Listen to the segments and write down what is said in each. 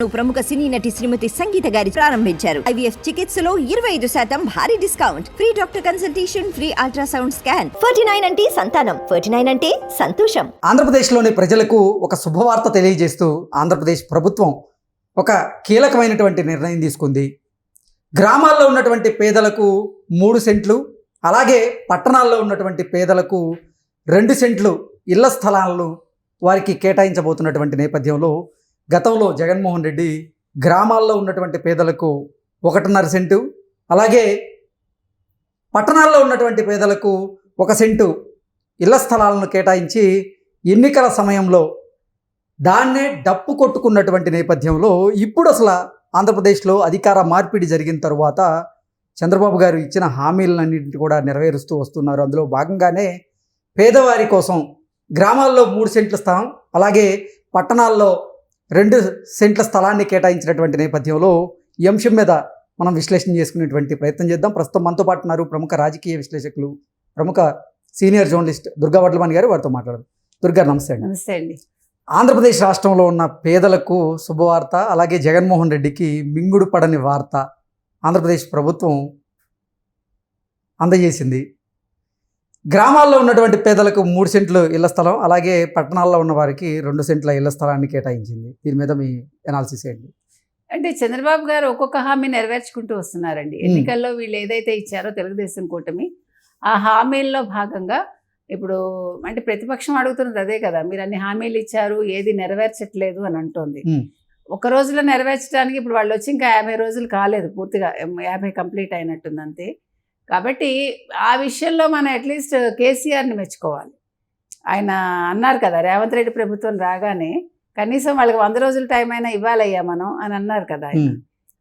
ప్రముఖ సినీ నటి శ్రీమతి సంగీత గారి ప్రారంభించారు. ఐవీఎఫ్ చికిత్సలో 25% భారీ discount, free doctor consultation, free ultrasound scan. 49 అంటే సంతానం, 49 అంటే సంతోషం. ఆంధ్రప్రదేశ్లోని ప్రజలకు ఒక శుభవార్త తెలియజేస్తూ ఆంధ్రప్రదేశ్ ప్రభుత్వం ఒక కీలకమైనటువంటి నిర్ణయం తీసుకుంది. గ్రామాల్లో ఉన్నటువంటి పేదలకు 3 సెంట్లు, అలాగే పట్టణాల్లో ఉన్నటువంటి పేదలకు 2 సెంట్లు ఇళ్ల స్థలాలను వారికి కేటాయించబోతున్నటువంటి నేపథ్యంలో గతంలో జగన్మోహన్ రెడ్డి గ్రామాల్లో ఉన్నటువంటి పేదలకు 1.5 సెంటు, అలాగే పట్టణాల్లో ఉన్నటువంటి పేదలకు 1 సెంటు ఇళ్ల స్థలాలను కేటాయించి ఎన్నికల సమయంలో దాన్నే డప్పు కొట్టుకున్నటువంటి నేపథ్యంలో ఇప్పుడు అసలు ఆంధ్రప్రదేశ్లో అధికార మార్పిడి జరిగిన తరువాత చంద్రబాబు గారు ఇచ్చిన హామీలన్నింటినీ కూడా నెరవేరుస్తూ వస్తున్నారు. అందులో భాగంగానే పేదవారి కోసం గ్రామాల్లో 3 సెంట్ల స్థలం, అలాగే పట్టణాల్లో 2 సెంట్ల స్థలాన్ని కేటాయించినటువంటి నేపథ్యంలో ఈ అంశం మీద మనం విశ్లేషణ చేసుకునేటువంటి ప్రయత్నం చేద్దాం. ప్రస్తుతం మనతో పాటు ఉన్నారు ప్రముఖ రాజకీయ విశ్లేషకులు, ప్రముఖ సీనియర్ జర్నలిస్ట్ దుర్గా వడ్లమణి గారు. వారితో మాట్లాడదాం. దుర్గా, నమస్తే అండి. నమస్తే అండి. ఆంధ్రప్రదేశ్ రాష్ట్రంలో ఉన్న పేదలకు శుభవార్త, అలాగే జగన్మోహన్ రెడ్డికి మింగుడు పడని వార్త ఆంధ్రప్రదేశ్ ప్రభుత్వం అందజేసింది. గ్రామాల్లో ఉన్నటువంటి పేదలకు 3 సెంట్లు ఇళ్ల స్థలం, అలాగే పట్టణాల్లో ఉన్న వారికి 2 సెంట్ల ఇళ్ల స్థలాన్ని కేటాయించింది. దీని మీద మీ ఎనాలిసిస్ ఏంటి? అంటే చంద్రబాబు గారు ఒక్కొక్క హామీ నెరవేర్చుకుంటూ వస్తున్నారండి. ఎన్నికల్లో వీళ్ళు ఏదైతే ఇచ్చారో తెలుగుదేశం కూటమి, ఆ హామీల్లో భాగంగా ఇప్పుడు అంటే ప్రతిపక్షం అడుగుతున్నది అదే కదా, మీరు అన్ని హామీలు ఇచ్చారు, ఏది నెరవేర్చట్లేదు అని అంటోంది. ఒక రోజులో నెరవేర్చడానికి ఇప్పుడు వాళ్ళు వచ్చి ఇంకా 50 రోజులు కాలేదు, పూర్తిగా 50 కంప్లీట్ అయినట్టుంది అంతే. కాబట్టి ఆ విషయంలో మనం అట్లీస్ట్ కేసీఆర్ని మెచ్చుకోవాలి. ఆయన అన్నారు కదా, రేవంత్ రెడ్డి ప్రభుత్వం రాగానే కనీసం వాళ్ళకి 100 రోజుల టైం అయినా ఇవ్వాలయ్యా మనం అని అన్నారు కదా ఆయన.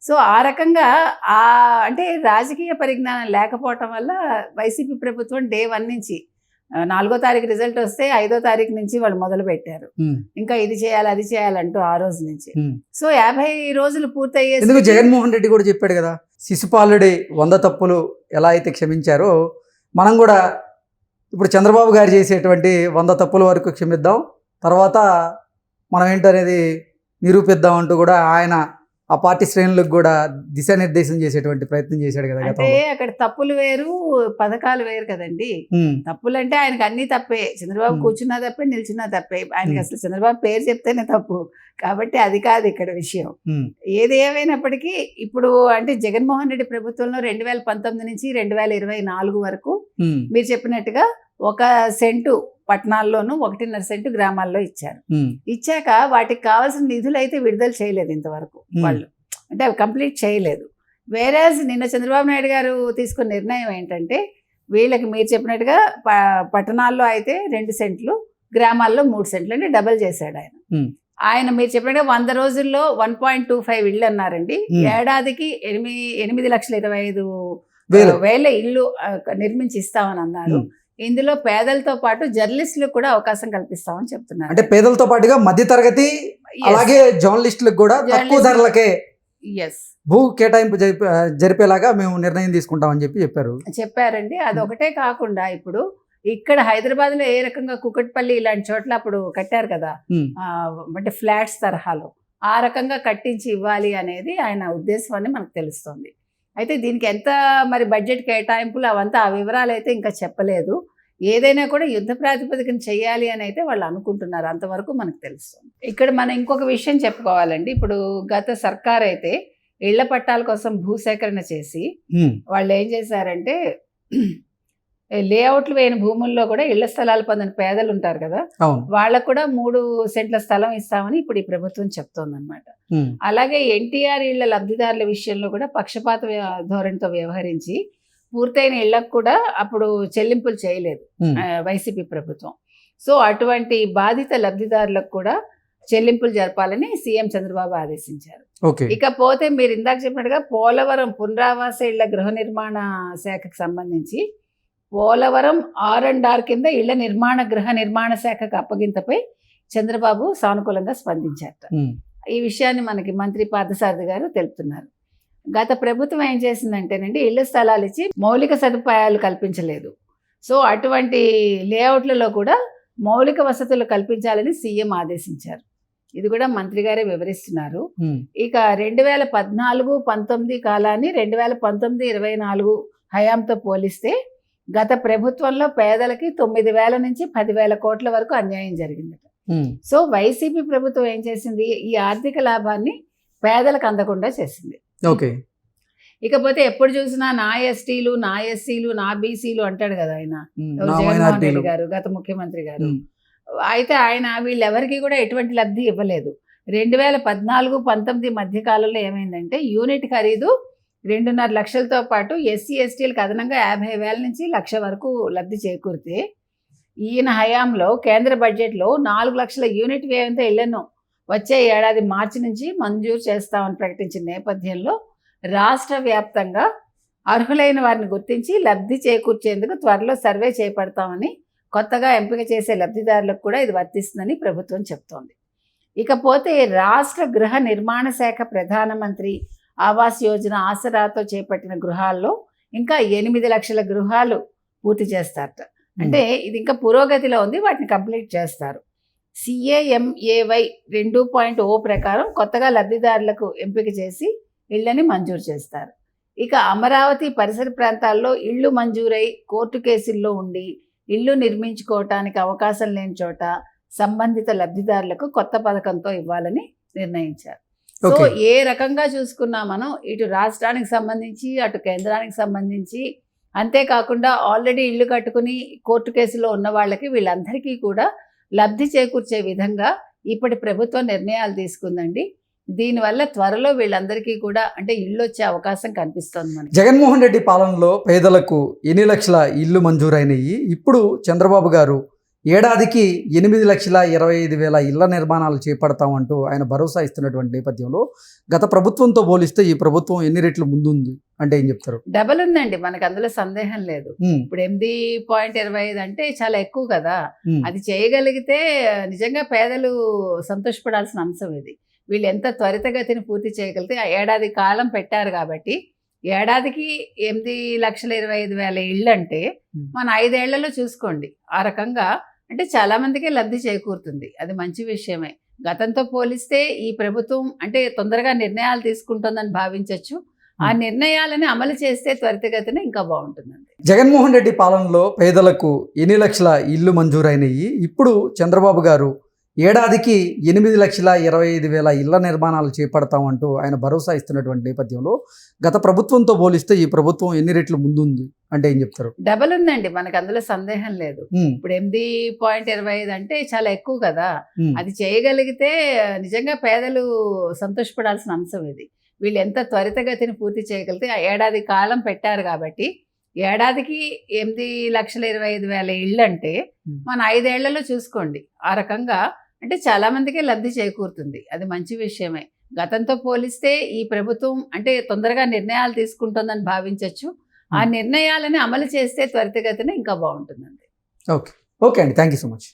సో ఆ రకంగా అంటే రాజకీయ పరిజ్ఞానం లేకపోవటం వల్ల వైసీపీ ప్రభుత్వం డే 1 నుంచి 4వ తారీఖు రిజల్ట్ వస్తే 5వ తారీఖు నుంచి వాళ్ళు మొదలు పెట్టారు. ఇంకా ఇది చేయాలి అది చేయాలంటూ ఆ రోజు నుంచి. సో 50 రోజులు పూర్తయ్యే జగన్మోహన్ రెడ్డి కూడా చెప్పాడు కదా, శిశుపాలుడి 100 తప్పులు ఎలా అయితే క్షమించారో మనం కూడా ఇప్పుడు చంద్రబాబు గారు చేసేటువంటి 100 తప్పుల వరకు క్షమిద్దాం, తర్వాత మనం ఏంటనేది నిరూపిద్దాం అంటూ కూడా ఆయన ఆ పార్టీ శ్రేణులకు కూడా దిశానిర్దేశం చేసేటువంటి ప్రయత్నం చేశాడు కదా. అంటే అక్కడ తప్పులు వేరు, పథకాలు వేరు కదండి. తప్పులు అంటే ఆయనకు అన్ని తప్పే, చంద్రబాబు కూర్చున్నా తప్పే, నిల్చున్నా తప్పే. ఆయనకి అసలు చంద్రబాబు పేరు చెప్తేనే తప్పు, కాబట్టి అది కాదు ఇక్కడ విషయం. ఏది ఏమైనప్పటికీ ఇప్పుడు అంటే జగన్మోహన్ రెడ్డి ప్రభుత్వంలో 2019 నుంచి 2024 వరకు మీరు చెప్పినట్టుగా 1 సెంటు పట్టణాల్లోనూ 1.5 సెంటు గ్రామాల్లో ఇచ్చారు. ఇచ్చాక వాటికి కావాల్సిన నిధులు అయితే విడుదల చేయలేదు ఇంతవరకు వాళ్ళు, అంటే అవి కంప్లీట్ చేయలేదు. వేరేజ్ నిన్న చంద్రబాబు నాయుడు గారు తీసుకున్న నిర్ణయం ఏంటంటే వీళ్ళకి మీరు చెప్పినట్టుగా పట్టణాల్లో అయితే 2 సెంట్లు, గ్రామాల్లో 3 సెంట్లు, అంటే డబల్ చేశాడు ఆయన. ఆయన మీరు చెప్పినట్టుగా 100 రోజుల్లో 1.25 ఇళ్ళు అన్నారండి. ఏడాదికి 8,25,000 ఇళ్ళు నిర్మించి ఇస్తామని అన్నారు. ఇందులో పేదలతో పాటు జర్నలిస్టులకు కూడా అవకాశం కల్పిస్తామని చెప్తున్నారు. అంటే పేదలతో పాటుగా మధ్యతరగతి అలాగే జర్నలిస్టులకు కూడా తక్కువ ధరలకే భూ కేటాయింపు జరిపేలాగా మేము నిర్ణయం తీసుకుంటామని చెప్పారండి. అదొకటే కాకుండా ఇప్పుడు ఇక్కడ హైదరాబాద్ లో ఏ రకంగా కుకట్పల్లి ఇలాంటి చోట్ల అప్పుడు కట్టారు కదా, అంటే ఫ్లాట్స్ తరహాలో ఆ రకంగా కట్టించి ఇవ్వాలి అనేది ఆయన ఉద్దేశం అని మనకు తెలుస్తుంది. అయితే దీనికి ఎంత మరి బడ్జెట్ కేటాయింపులు అవంతా ఆ వివరాలు అయితే ఇంకా చెప్పలేదు. ఏదైనా కూడా యుద్ధ ప్రాతిపదికన చేయాలి అని అయితే వాళ్ళు అనుకుంటున్నారు, అంతవరకు మనకు తెలుస్తుంది. ఇక్కడ మనం ఇంకొక విషయం చెప్పుకోవాలండి. ఇప్పుడు గత సర్కార్ అయితే ఇళ్ల పట్టాల కోసం భూసేకరణ చేసి వాళ్ళు ఏం చేశారంటే లేఅవుట్లు వేయని భూముల్లో కూడా ఇళ్ల స్థలాలు పొందని పేదలు ఉంటారు కదా, వాళ్ళకు కూడా 3 సెంట్ల స్థలం ఇస్తామని ఇప్పుడు ఈ ప్రభుత్వం చెప్తోందనమాట. అలాగే ఎన్టీఆర్ ఇళ్ల లబ్ధిదారుల విషయంలో కూడా పక్షపాత ధోరణితో వ్యవహరించి పూర్తయిన ఇళ్లకు కూడా అప్పుడు చెల్లింపులు చేయలేదు వైసీపీ ప్రభుత్వం. సో అటువంటి బాధిత లబ్ధిదారులకు కూడా చెల్లింపులు జరపాలని సీఎం చంద్రబాబు ఆదేశించారు. ఇకపోతే మీరు ఇందాక చెప్పినట్టుగా పోలవరం పునరావాస ఇళ్ల గృహ నిర్మాణ శాఖకు సంబంధించి పోలవరం R&R కింద ఇళ్ల గృహ నిర్మాణ శాఖకు అప్పగింతపై చంద్రబాబు సానుకూలంగా స్పందించారట. ఈ విషయాన్ని మనకి మంత్రి పార్థసారథి గారు తెలుపుతున్నారు. గత ప్రభుత్వం ఏం చేసిందంటేనండి ఇళ్ల స్థలాలు ఇచ్చి మౌలిక సదుపాయాలు కల్పించలేదు. సో అటువంటి లేఅవుట్లలో కూడా మౌలిక వసతులు కల్పించాలని సీఎం ఆదేశించారు. ఇది కూడా మంత్రి గారే వివరిస్తున్నారు. ఉమ్, ఇక 2014-19 కాలాన్ని 2019-24 హయాంతో పోలిస్తే గత ప్రభుత్వంలో పేదలకి 9,000 నుంచి 10,000 కోట్ల వరకు అన్యాయం జరిగిందట. ఉమ్, సో వైసీపీ ప్రభుత్వం ఏం చేసింది, ఈ ఆర్థిక లాభాన్ని పేదలకు అందకుండా చేసింది. ఓకే. ఇకపోతే ఎప్పుడు చూసినా నా ఎస్టీలు, నా ఎస్సీలు, నా బీసీలు అంటాడు కదా ఆయన, ఉమ్, ఎవరు? నా జగన్మోహన్ మైనారిటీలు. రెడ్డి గారు, గత ముఖ్యమంత్రి గారు. ఉమ్, అయితే ఆయన వీళ్ళెవరికి కూడా ఎటువంటి లబ్ధి ఇవ్వలేదు. 2014-19 మధ్య కాలంలో ఏమైందంటే యూనిట్ ఖరీదు 2.5 లక్షలతో పాటు ఎస్సీ ఎస్టీలకు అదనంగా 50,000 నుంచి 1,00,000 వరకు లబ్ధి చేకూరితే, ఈయన హయాంలో కేంద్ర బడ్జెట్లో 4 లక్షల యూనిట్ వ్యయంతో ఇళ్లను వచ్చే ఏడాది మార్చి నుంచి మంజూరు చేస్తామని ప్రకటించిన నేపథ్యంలో రాష్ట్ర వ్యాప్తంగా అర్హులైన వారిని గుర్తించి లబ్ధి చేకూర్చేందుకు త్వరలో సర్వే చేపడతామని, కొత్తగా ఎంపిక చేసే లబ్ధిదారులకు కూడా ఇది వర్తిస్తుందని ప్రభుత్వం చెప్తోంది. ఇకపోతే రాష్ట్ర గృహ నిర్మాణ శాఖ ప్రధానమంత్రి ఆవాస్ యోజన ఆసరాతో చేపట్టిన గృహాల్లో ఇంకా 8 లక్షల గృహాలు పూర్తి చేస్తారట. అంటే ఇది ఇంకా పురోగతిలో ఉంది, వాటిని కంప్లీట్ చేస్తారు. CAMAY 2.0 ప్రకారం కొత్తగా లబ్ధిదారులకు ఎంపిక చేసి ఇళ్లని మంజూరు చేస్తారు. ఇక అమరావతి పరిసర ప్రాంతాల్లో ఇళ్లు మంజూరై కోర్టు కేసుల్లో ఉండి ఇల్లు నిర్మించుకోవటానికి అవకాశం లేని చోట సంబంధిత లబ్ధిదారులకు కొత్త పథకంతో ఇవ్వాలని నిర్ణయించారు. So okay. ఏ రకంగా చూసుకున్నా మనం ఇటు రాష్ట్రానికి సంబంధించి అటు కేంద్రానికి సంబంధించి, అంతేకాకుండా ఆల్రెడీ ఇల్లు కట్టుకుని కోర్టు కేసులో ఉన్న వాళ్ళకి వీళ్ళందరికీ కూడా లబ్ధి చేకూర్చే విధంగా ఇప్పటి ప్రభుత్వం నిర్ణయాలు తీసుకుందండి. దీనివల్ల త్వరలో వీళ్ళందరికీ కూడా అంటే ఇల్లు వచ్చే అవకాశం కనిపిస్తుంది మనకి. జగన్మోహన్ రెడ్డి పాలనలో పేదలకు 8 లక్షల ఇల్లు మంజూరైనవి. ఇప్పుడు చంద్రబాబు గారు ఏడాదికి 8,25,000 ఇళ్ల నిర్మాణాలు చేపడతామంటూ ఆయన భరోసా ఇస్తున్నటువంటి నేపథ్యంలో గత ప్రభుత్వంతో పోలిస్తే ఈ ప్రభుత్వం ఎన్ని రెట్లు ముందుంది అంటే ఏం చెప్తారు? డబల్ ఉందండి, మనకు అందులో సందేహం లేదు. ఉమ్, ఇప్పుడు 8.25 అంటే చాలా ఎక్కువ కదా. ఉమ్, అది చేయగలిగితే నిజంగా పేదలు సంతోషపడాల్సిన అంశం ఇది. వీళ్ళు ఎంత త్వరితగతిని పూర్తి చేయగలిగితే, ఆ ఏడాది కాలం పెట్టారు కాబట్టి ఏడాదికి 8,25,000 ఇళ్ళు అంటే మన 5 ఏళ్లలో చూసుకోండి. ఆ రకంగా అంటే చాలా మందికి లబ్ధి చేకూరుతుంది, అది మంచి విషయమే. గతంతో పోలిస్తే ఈ ప్రభుత్వం అంటే తొందరగా నిర్ణయాలు తీసుకుంటుందని భావించవచ్చు. ఆ నిర్ణయాలని అమలు చేస్తే త్వరితగతిన ఇంకా బాగుంటుందండి. జగన్మోహన్ రెడ్డి పాలనలో పేదలకు 8 లక్షల ఇల్లు మంజూరైనవి. ఇప్పుడు చంద్రబాబు గారు ఏడాదికి 8,25,000 ఇళ్ల నిర్మాణాలు చేపడతామంటూ ఆయన భరోసా ఇస్తున్నటువంటి నేపథ్యంలో గత ప్రభుత్వంతో పోలిస్తే ఈ ప్రభుత్వం ఎన్ని రెట్లు ముందుంది అంటే ఏం చెప్తారు? డబల్ ఉందండి, మనకు అందులో సందేహం లేదు. ఉమ్, ఇప్పుడు 8.25 అంటే చాలా ఎక్కువ కదా. ఉమ్, అది చేయగలిగితే నిజంగా పేదలు సంతోషపడాల్సిన అంశం ఇది. వీళ్ళు ఎంత త్వరితగతిని పూర్తి చేయగలిగితే, ఆ ఏడాది కాలం పెట్టారు కాబట్టి ఏడాదికి 8,25,000 ఇళ్ళు అంటే మన 5 ఏళ్లలో చూసుకోండి. ఆ రకంగా అంటే చాలా మందికి లబ్ధి చేకూరుతుంది, అది మంచి విషయమే. గతంతో పోలిస్తే ఈ ప్రభుత్వం అంటే తొందరగా నిర్ణయాలు తీసుకుంటుందని భావించవచ్చు. ఆ నిర్ణయాలని అమలు చేస్తే త్వరితగతిన ఇంకా బాగుంటుందండి. ఓకే. ఓకే అండి, థ్యాంక్ యూ సో మచ్.